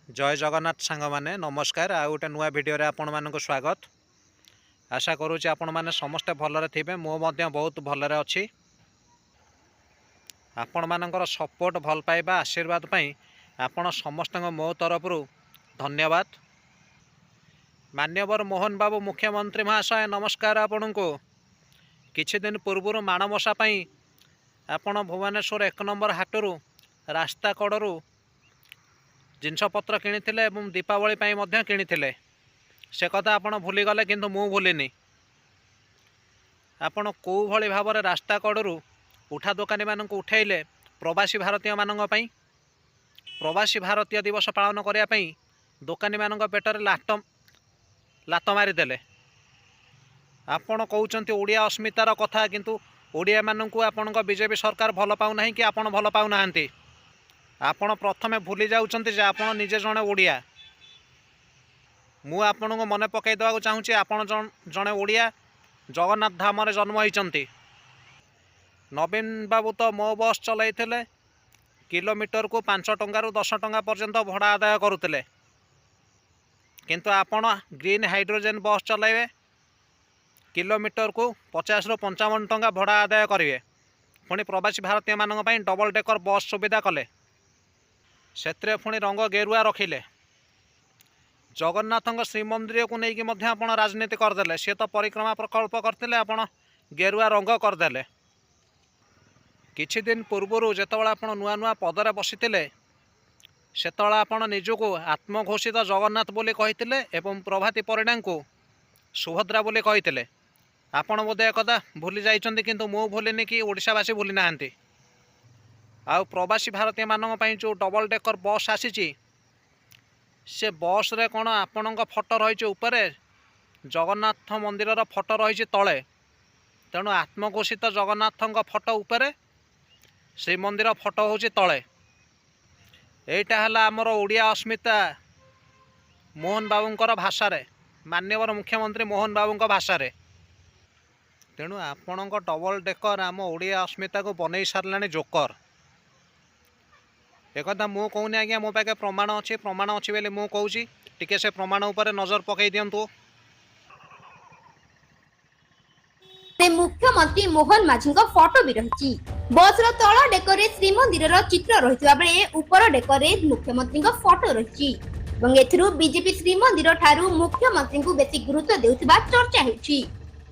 जय जगन्नाथ सांग माने नमस्कार आ गोटे नुआ भिडियो आपण मानक स्वागत। आशा करुँच आपण मैंने समस्ते भलरे थे मो बहुत भलरे अच्छी। आपण मानकर सपोर्ट भल पाइबा आशीर्वाद पाई आपण समस्त मो तरफ धन्यवाद। मान्यवर मोहन बाबू मुख्यमंत्री महाशय नमस्कार। आपण को किछि दिन पूर्व माणमशा आपण भुवनेश्वर 1 नंबर हाटरू रास्ता कड़ू जिनपतर किनी दीपावली किनी से कथा आपण भूलीगले किंतु मु भूलिनी। आपण कौ भली भाव रास्ता कड़ू उठा दोकानी मानक उठेले प्रवासी भारतीय मानक पई प्रवासी भारतीय दिवस पालन करने दोकानी मानक पेटर लात मारिदेले। आपण कहते ओडिया अस्मितार कथा किंतु ओडिया मानक आपण बीजेपी सरकार भल पाऊना कि आपण भल पाऊना। आपण प्रथमे भूली जाउछन्ति जे आपण निजे जणे ओडिया। मु आपन को मने पकई देवा चाहूँगी आपण जणे ओडिया जगन्नाथ धाम रे जन्म होइछन्ति। नवीन बाबू तो मो बस चलैथिले किलोमीटर को 5 टंका रु 10 टंका पर्यंत भड़ा आदाय करुतिले किंतु आपण ग्रीन हाइड्रोजन बस चलाइबे किलोमीटर को 50 रु 55 टंका भड़ा आदाय करेंगे। पुणी प्रवासी भारतीय मानक पई डबल डेकर बस सुविधा कले से पुणी रंग गेरुआ रखिले। जगन्नाथ श्रीमंदिर को लेकिन आप राजनीति करदे सी तो परिक्रमा प्रकल्प करते आप गेरुआ रंग करदे। किछि दिन पूर्वर जितेबाला आप नुआ नुआ पदरे बसीते से आप निजको आत्मघोषित जगन्नाथ बोली कहते एवं प्रभाती परिणा को सुभद्रा बोली कहते। आपण बोधे एक भूली जाइछन्ति किंतु मु भूलिनी कि ओडिशावासी भूली नाहांती। आ प्रवासी भारतीय मानक पई जो डबल डेकर बस आसी से बस रे कौन आपण फोटो रही उपरे जगन्नाथ मंदिर फोटो रही तले तेणु आत्मघोषित जगन्नाथ फोटो उपरे श्रीमंदिर फोटो हूँ तले। एटा हला आमर ओडिया अस्मिता मोहन बाबूंकर भाषा रे मान्यवर मुख्यमंत्री मोहन बाबूंक भाषा रे। तेणु आपण डबल डेकर आम ओडिया अस्मिता को बनई सारे जोकर। एक मु कहूनी आज्ञा मो पाखे प्रमाण अच्छी बोली मु कहूँ टिके से प्रमाण उपर नजर पकई दिंतु। मुख्यमंत्री मोहन माझी फोटो भी रही बस तल डेकर श्रीमंदिर चित्र रही बेले उपर डेकर मुख्यमंत्री फोटो रही बीजेपी श्रीमंदिर ठारू मुख्यमंत्री को बेसी गुरुत्व देउथिबा चर्चा होछि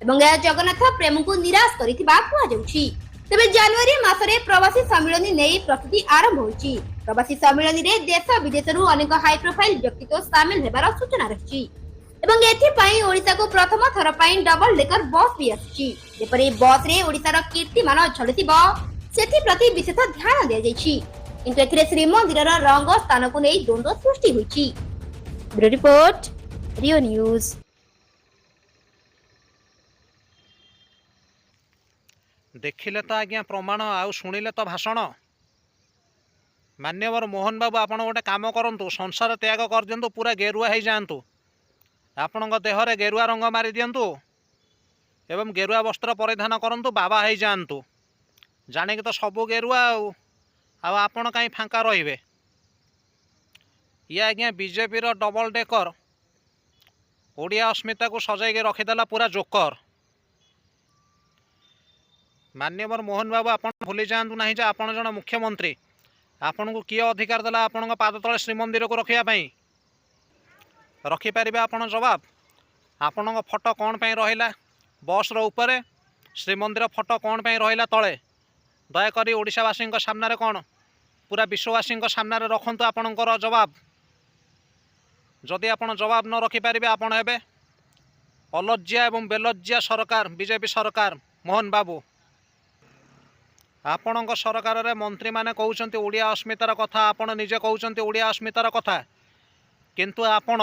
एवं जगन्नाथ प्रेम को निराश करिथिबा कुआ जाउछि। तेबे जनवरी मासरे प्रवासी सम्मेलन नहीं प्रस्तुति आरंभ होछि। प्रवासी सम्मेलन में देश विदेश अनेक हाई प्रोफाइल व्यक्तित्व सामिल हेबार सूचना रही एवं एथिपाई ओडिशा को प्रथम थर पाई डबल डेकर बस भी आछि। जेपरि बस रे ओडिशार कीर्तिमान छलुथिबो सेथि प्रति विशेष ध्यान दिया जाइछि किंतु एथिरे श्रीमंदिर रंग स्थान को नहीं द्वंद्व सृष्टि होइछि। ब्यूरो रिपोर्ट रियो न्यूज। देखिले तो आज्ञा प्रमाण आउ शुणिले तो भाषण। मान्यवर मोहन बाबू आपण गोटे काम करंतु संसार त्याग कर दिंतु पूरा गेरुआ हो जातु आपण देहरे गेरुआ रंग मारी दिंतु एवं गेरुआ वस्त्र परिधान करंतु बाबा हो जातु जाने कि तो सबू गेरुआ आपण कहीं फांका रहिबे। ये आज्ञा बीजेपी रो डबल डेकर ओडिया अस्मिता को सजाई रखीदेला पूरा जोकर। मान्यवर मोहन बाबू आप भूली जातु ना आपण जन मुख्यमंत्री आपण को किए अधिकार देला आपण पाद तले श्रीमंदिर को रखापी रखिपारे आपण जवाब। आपण फोटो कौन पर रहा बस रे श्रीमंदिर फोटो कौन पर रहा तले दयाकोरी ओडिशावासी सामने कौन पूरा विश्ववासी सामने रखु आपणकर जवाब। जदि आप जवाब न रखिपारे आपण हेबे अलज्जा एवं बेलज्जा सरकार बीजेपी सरकार मोहन बाबू। आपण सरकार रे मंत्री माने कहउछन्ति ओडिया अस्मितार कथा आपण निजे कहउछन्ति ओडिया अस्मितार कथा किंतु आपण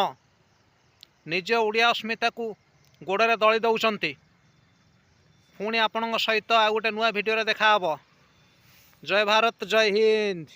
निजे ओडिया अस्मिता को गोड़े दली दउछन्ति। पुणी आपण सहित आ गोटे नुआ भिडियो रे देखा हबो। जय भारत जय हिंद।